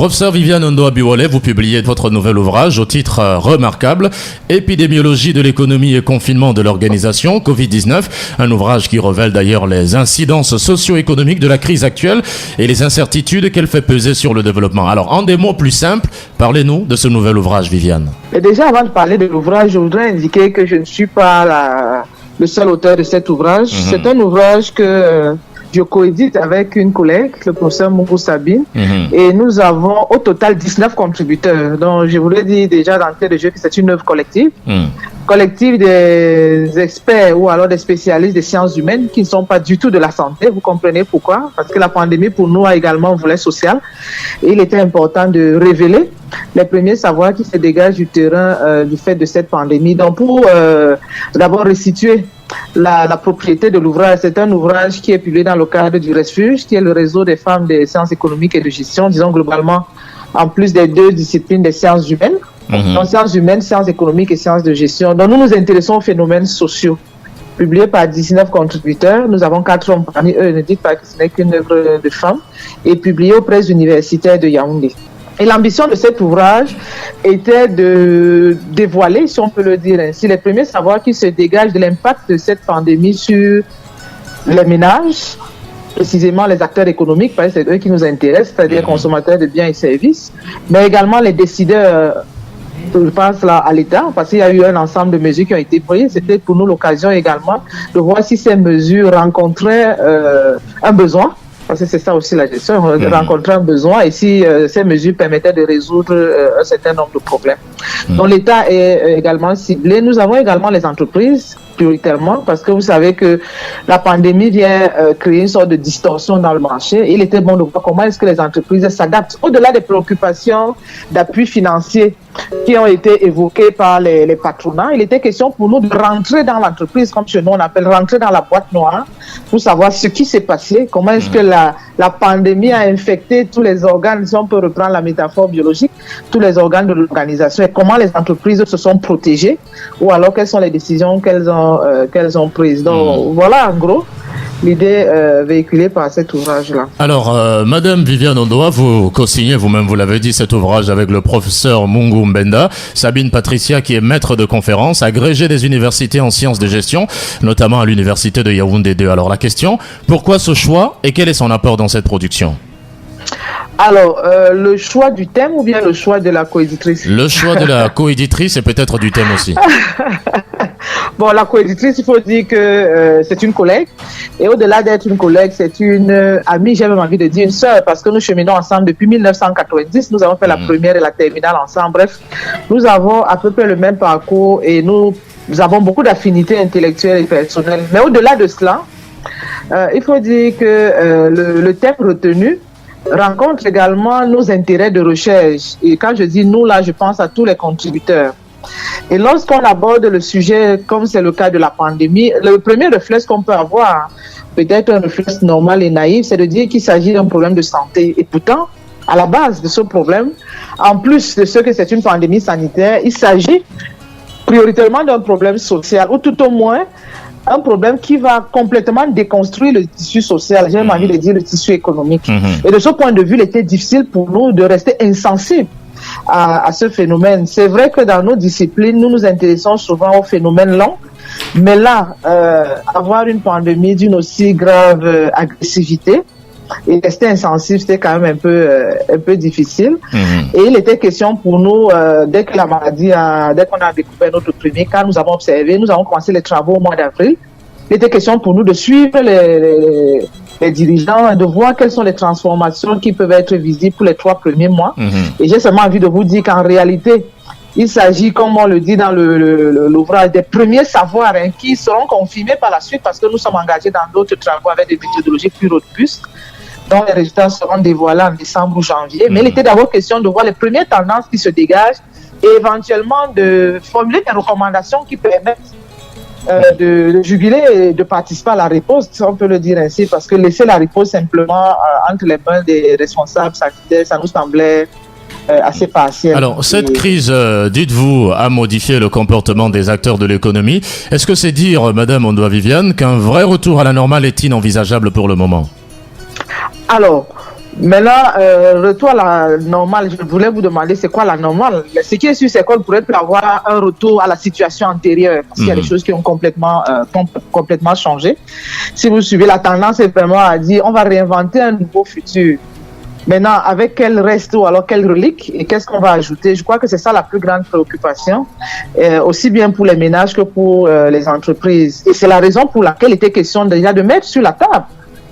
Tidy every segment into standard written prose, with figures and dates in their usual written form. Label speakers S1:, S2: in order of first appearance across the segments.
S1: Professeur Viviane Ondoa-Biwole, vous publiez votre nouvel ouvrage au titre remarquable « Épidémiologie de l'économie et confinement de l'organisation Covid-19 », un ouvrage qui révèle d'ailleurs les incidences socio-économiques de la crise actuelle et les incertitudes qu'elle fait peser sur le développement. Alors, en des mots plus simples, parlez-nous de ce nouvel ouvrage, Viviane.
S2: Et déjà, avant de parler de l'ouvrage, je voudrais indiquer que je ne suis pas le seul auteur de cet ouvrage. C'est un ouvrage que je coédite avec une collègue, le professeur Mungu Sabine, et nous avons au total 19 contributeurs. Donc, je voulais dire déjà d'entrée de jeu que c'est une œuvre collective. Collective des experts ou alors des spécialistes des sciences humaines qui ne sont pas du tout de la santé. Vous comprenez pourquoi? Parce que la pandémie, pour nous, a également un volet social. Et il était important de révéler les premiers savoirs qui se dégagent du terrain du fait de cette pandémie. Donc, pour d'abord restituer la propriété de l'ouvrage, c'est un ouvrage qui est publié dans le cadre du Refuge, qui est le réseau des femmes des sciences économiques et de gestion, disons globalement, en plus des deux disciplines des sciences humaines. Donc, sciences humaines, sciences économiques et sciences de gestion. Donc, nous nous intéressons aux phénomènes sociaux. Publié par 19 contributeurs, nous avons 4 hommes parmi eux, ne dites pas que ce n'est qu'une œuvre de femmes, et publié aux presses universitaires de Yaoundé. Et l'ambition de cet ouvrage était de dévoiler, si on peut le dire ainsi, les premiers savoirs qui se dégagent de l'impact de cette pandémie sur les ménages, précisément les acteurs économiques, parce que c'est eux qui nous intéressent, c'est-à-dire consommateurs de biens et services, mais également les décideurs. Je pense là à l'État, parce qu'il y a eu un ensemble de mesures qui ont été prises. C'était pour nous l'occasion également de voir si ces mesures rencontraient un besoin, parce que c'est ça aussi la gestion, rencontrer un besoin, et si ces mesures permettaient de résoudre un certain nombre de problèmes. Donc l'État est également ciblé. Nous avons également les entreprises, prioritairement, parce que vous savez que la pandémie vient créer une sorte de distorsion dans le marché. Il était bon de voir comment est-ce que les entreprises s'adaptent. Au-delà des préoccupations d'appui financier qui ont été évoquées par les patronats, il était question pour nous de rentrer dans l'entreprise, comme chez nous on appelle rentrer dans la boîte noire, pour savoir ce qui s'est passé, comment est-ce que la pandémie a infecté tous les organes, si on peut reprendre la métaphore biologique, tous les organes de l'organisation, et comment les entreprises se sont protégées, ou alors quelles sont les décisions qu'elles ont prises. Donc voilà en gros l'idée véhiculée par cet ouvrage-là.
S1: Alors, Madame Viviane Ondoa, vous co-signez vous-même, vous l'avez dit, cet ouvrage avec le professeur Mungu Mbenda, Sabine Patricia qui est maître de conférences, agrégée des universités en sciences de gestion, notamment à l'université de Yaoundé 2. Alors la question, pourquoi ce choix et quel est son apport dans cette production?
S2: Alors, le choix du thème ou bien le choix de la coéditrice?
S1: Le choix de la coéditrice et peut-être du thème aussi.
S2: Bon, la coéditrice, il faut dire que c'est une collègue. Et au-delà d'être une collègue, c'est une amie, j'ai même envie de dire une sœur, parce que nous cheminons ensemble depuis 1990. Nous avons fait la première et la terminale ensemble. Bref, nous avons à peu près le même parcours et nous avons beaucoup d'affinités intellectuelles et personnelles. Mais au-delà de cela, il faut dire que le thème retenu rencontre également nos intérêts de recherche. Et quand je dis nous, là, je pense à tous les contributeurs. Et lorsqu'on aborde le sujet, comme c'est le cas de la pandémie, le premier réflexe qu'on peut avoir, peut-être un réflexe normal et naïf, c'est de dire qu'il s'agit d'un problème de santé. Et pourtant, à la base de ce problème, en plus de ce que c'est une pandémie sanitaire, il s'agit prioritairement d'un problème social, ou tout au moins un problème qui va complètement déconstruire le tissu social, j'ai même envie de dire le tissu économique. Et de ce point de vue, il était difficile pour nous de rester insensibles à ce phénomène. C'est vrai que dans nos disciplines, nous nous intéressons souvent aux phénomènes longs, mais là, avoir une pandémie d'une aussi grave agressivité et rester insensible, c'était quand même un peu difficile. Et il était question pour nous, dès qu'on a découvert notre premier cas, nous avons observé, nous avons commencé les travaux au mois d'avril. Il était question pour nous de suivre les dirigeants, de voir quelles sont les transformations qui peuvent être visibles pour les 3 premiers mois. Et j'ai seulement envie de vous dire qu'en réalité, il s'agit, comme on le dit dans l'ouvrage, des premiers savoirs qui seront confirmés par la suite parce que nous sommes engagés dans d'autres travaux avec des méthodologies plus robustes, dont les résultats seront dévoilés en décembre ou janvier. Mais il était d'abord question de voir les premières tendances qui se dégagent et éventuellement de formuler des recommandations qui permettent de juguler et de participer à la riposte, si on peut le dire ainsi, parce que laisser la riposte simplement entre les mains des responsables sanitaires, ça nous semblait assez partiel.
S1: Alors, cette crise, dites-vous, a modifié le comportement des acteurs de l'économie. Est-ce que c'est dire, Madame Ondoa Viviane, qu'un vrai retour à la normale est inenvisageable pour le moment?
S2: Alors, Maintenant, retour à la normale, je voulais vous demander c'est quoi la normale. Ce qui est sûr, c'est qu'on pourrait plus avoir un retour à la situation antérieure, parce qu'il y a des choses qui ont complètement changé. Si vous suivez la tendance, c'est vraiment à dire on va réinventer un nouveau futur. Maintenant, avec quel reste ou alors quelle relique et qu'est-ce qu'on va ajouter? Je crois que c'est ça la plus grande préoccupation, aussi bien pour les ménages que pour les entreprises. Et c'est la raison pour laquelle il était question déjà de mettre sur la table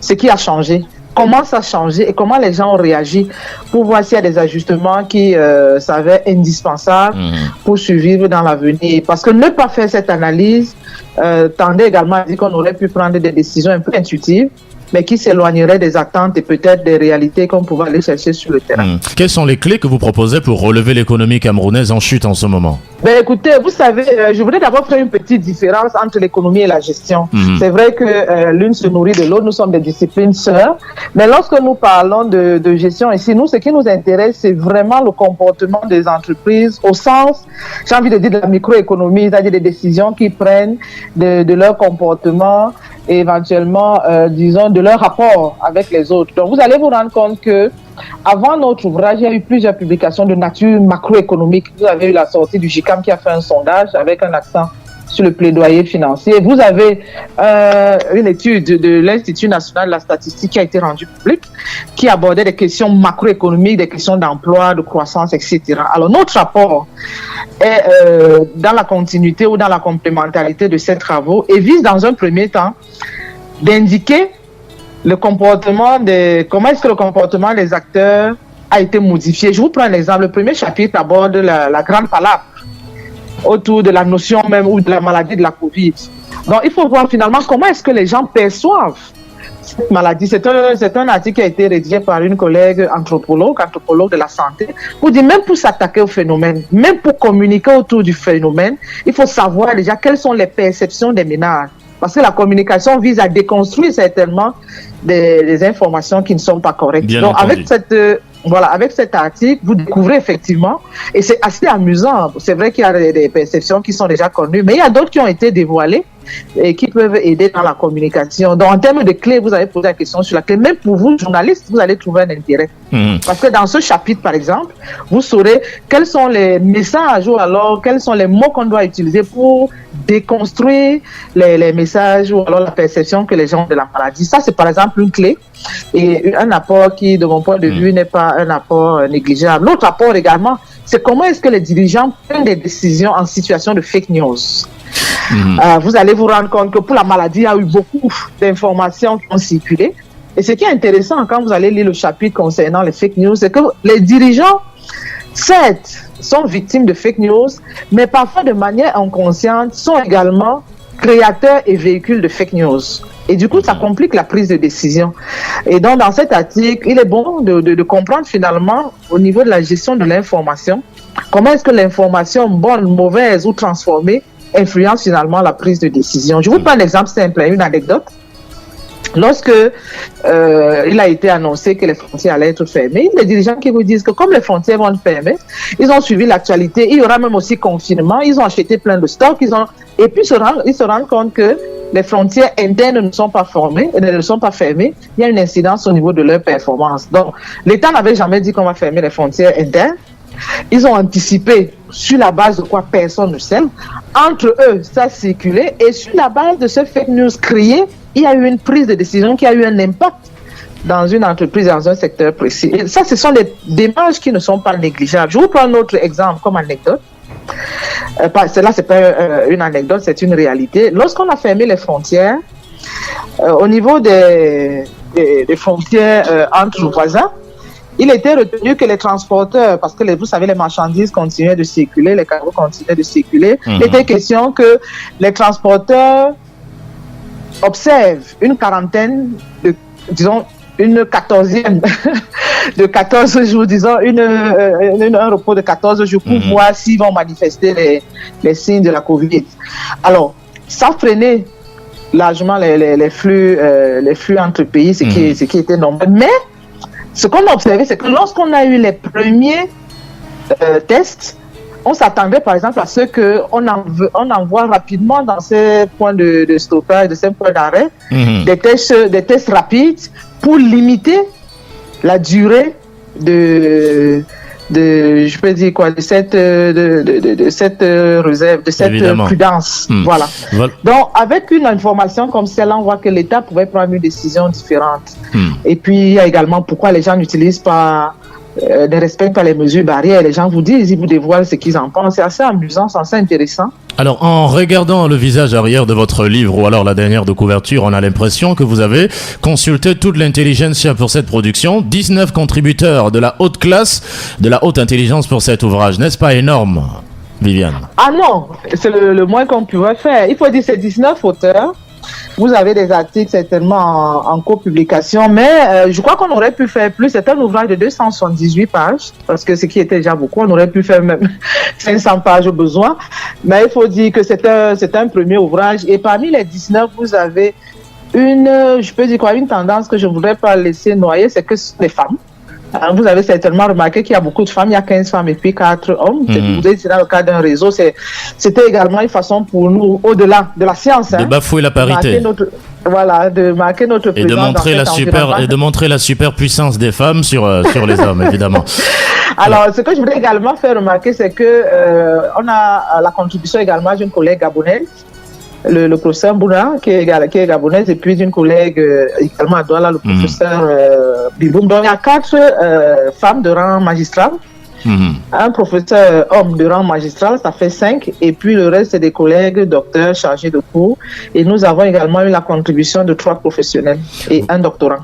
S2: ce qui a changé. Comment ça a changé et comment les gens ont réagi pour voir s'il y a des ajustements qui s'avèrent indispensables pour survivre dans l'avenir. Parce que ne pas faire cette analyse tendait également à dire qu'on aurait pu prendre des décisions un peu intuitives, mais qui s'éloigneraient des attentes et peut-être des réalités qu'on pouvait aller chercher sur le terrain.
S1: Quelles sont les clés que vous proposez pour relever l'économie camerounaise en chute en ce moment?
S2: Écoutez, vous savez, je voudrais d'abord faire une petite différence entre l'économie et la gestion. C'est vrai que l'une se nourrit de l'autre, nous sommes des disciplines sœurs, mais lorsque nous parlons de gestion ici, nous, ce qui nous intéresse, c'est vraiment le comportement des entreprises au sens, j'ai envie de dire, de la microéconomie, c'est-à-dire des décisions qu'ils prennent, de leur comportement, et éventuellement, disons, de leur rapport avec les autres. Donc, vous allez vous rendre compte que avant notre ouvrage, il y a eu plusieurs publications de nature macroéconomique. Vous avez eu la sortie du GICAM qui a fait un sondage avec un accent sur le plaidoyer financier. Vous avez une étude de l'Institut national de la statistique qui a été rendue publique, qui abordait des questions macroéconomiques, des questions d'emploi, de croissance, etc. Alors, notre rapport est dans la continuité ou dans la complémentarité de ces travaux et vise dans un premier temps d'indiquer le comportement comment est-ce que le comportement des acteurs a été modifié. Je vous prends un exemple. Le premier chapitre aborde la grande palabre autour de la notion même ou de la maladie de la Covid. Donc, il faut voir finalement comment est-ce que les gens perçoivent cette maladie. C'est un article qui a été rédigé par une collègue anthropologue de la santé, pour dire même pour s'attaquer au phénomène, même pour communiquer autour du phénomène, il faut savoir déjà quelles sont les perceptions des ménages. Parce que la communication vise à déconstruire certainement des informations qui ne sont pas correctes.
S1: Bien
S2: Donc,
S1: entendu.
S2: avec cet article, vous découvrez effectivement, et c'est assez amusant, c'est vrai qu'il y a des perceptions qui sont déjà connues, mais il y a d'autres qui ont été dévoilées et qui peuvent aider dans la communication. Donc, en termes de clés, vous avez posé la question sur la clé. Même pour vous, journalistes, vous allez trouver un intérêt. Parce que dans ce chapitre, par exemple, vous saurez quels sont les messages ou alors quels sont les mots qu'on doit utiliser pour déconstruire les messages ou alors la perception que les gens ont de la maladie. Ça, c'est par exemple une clé et un apport qui, de mon point de vue, n'est pas un apport négligeable. L'autre apport également, c'est comment est-ce que les dirigeants prennent des décisions en situation de fake news. Vous allez vous rendre compte que pour la maladie, il y a eu beaucoup d'informations qui ont circulé. Et ce qui est intéressant quand vous allez lire le chapitre concernant les fake news, c'est que les dirigeants, certes, sont victimes de fake news, mais parfois de manière inconsciente, sont également créateurs et véhicules de fake news. Et du coup, ça complique la prise de décision. Et donc, dans cet article, il est bon de comprendre finalement, au niveau de la gestion de l'information, comment est-ce que l'information bonne, mauvaise ou transformée influence finalement la prise de décision. Je vous prends un exemple simple, une anecdote. Lorsque il a été annoncé que les frontières allaient être fermées, il y a des dirigeants qui vous disent que comme les frontières vont être fermées, ils ont suivi l'actualité, il y aura même aussi confinement, ils ont acheté plein de stocks, et puis ils se rendent compte que les frontières internes ne sont pas fermées, il y a une incidence au niveau de leur performance. Donc, l'État n'avait jamais dit qu'on va fermer les frontières internes. Ils ont anticipé sur la base de quoi personne ne sait. Entre eux, ça a circulé et sur la base de ce fake news créé, il y a eu une prise de décision qui a eu un impact dans une entreprise, dans un secteur précis. Et ça, ce sont des démarches qui ne sont pas négligeables. Je vous prends un autre exemple comme anecdote. Celle-là, ce n'est pas une anecdote, c'est une réalité. Lorsqu'on a fermé les frontières, au niveau des frontières entre voisins, il était retenu que les transporteurs, parce que vous savez, les marchandises continuaient de circuler, les cargos continuaient de circuler, il était question que les transporteurs observent une quarantaine disons, une 14e de 14 jours, disons, un repos de 14 jours pour voir s'ils vont manifester les signes de la Covid. Alors, ça freinait largement les flux entre pays, ce qui était normal. Mais ce qu'on a observé, c'est que lorsqu'on a eu les premiers tests, on s'attendait par exemple à ce qu'on envoie rapidement dans ces points de stockage, de ces points d'arrêt, des tests rapides pour limiter la durée je peux dire quoi, de cette réserve, de cette prudence. Voilà. Donc, avec une information comme celle-là, on voit que l'État pouvait prendre une décision différente. Et puis, il y a également pourquoi les gens n'utilisent pas, ne respectent pas les mesures barrières. Les gens vous disent, ils vous dévoilent ce qu'ils en pensent. C'est assez amusant, c'est assez intéressant.
S1: Alors, en regardant le visage arrière de votre livre ou alors la dernière de couverture, on a l'impression que vous avez consulté toute l'intelligentsia pour cette production. 19 contributeurs de la haute classe, de la haute intelligence pour cet ouvrage. N'est-ce pas énorme, Viviane?
S2: Ah non, c'est le moins qu'on pouvait faire. Il faut dire que c'est 19 auteurs. Vous avez des articles certainement en copublication, mais je crois qu'on aurait pu faire plus. C'est un ouvrage de 278 pages, parce que ce qui était déjà beaucoup, on aurait pu faire même 500 pages au besoin. Mais il faut dire que c'est un premier ouvrage. Et parmi les 19, vous avez je peux dire quoi, une tendance que je ne voudrais pas laisser noyer, c'est que ce sont des femmes. Vous avez certainement remarqué qu'il y a beaucoup de femmes, il y a 15 femmes et puis 4 hommes. Vous êtes dans le cadre d'un réseau, c'était également une façon pour nous, au-delà de la science,
S1: de bafouer la parité.
S2: De marquer notre présence.
S1: Et de montrer la superpuissance des femmes sur les hommes, évidemment.
S2: Alors, ce que je voudrais également faire remarquer, c'est que on a la contribution également d'une collègue gabonaise, le professeur Bouna, qui est gabonaise, et puis d'une collègue également à Douala, le professeur Biboum. Donc, il y a 4 femmes de rang magistral. Un professeur homme de rang magistral, ça fait 5, et puis le reste, c'est des collègues docteurs chargés de cours. Et nous avons également eu la contribution de 3 professionnels et un doctorant.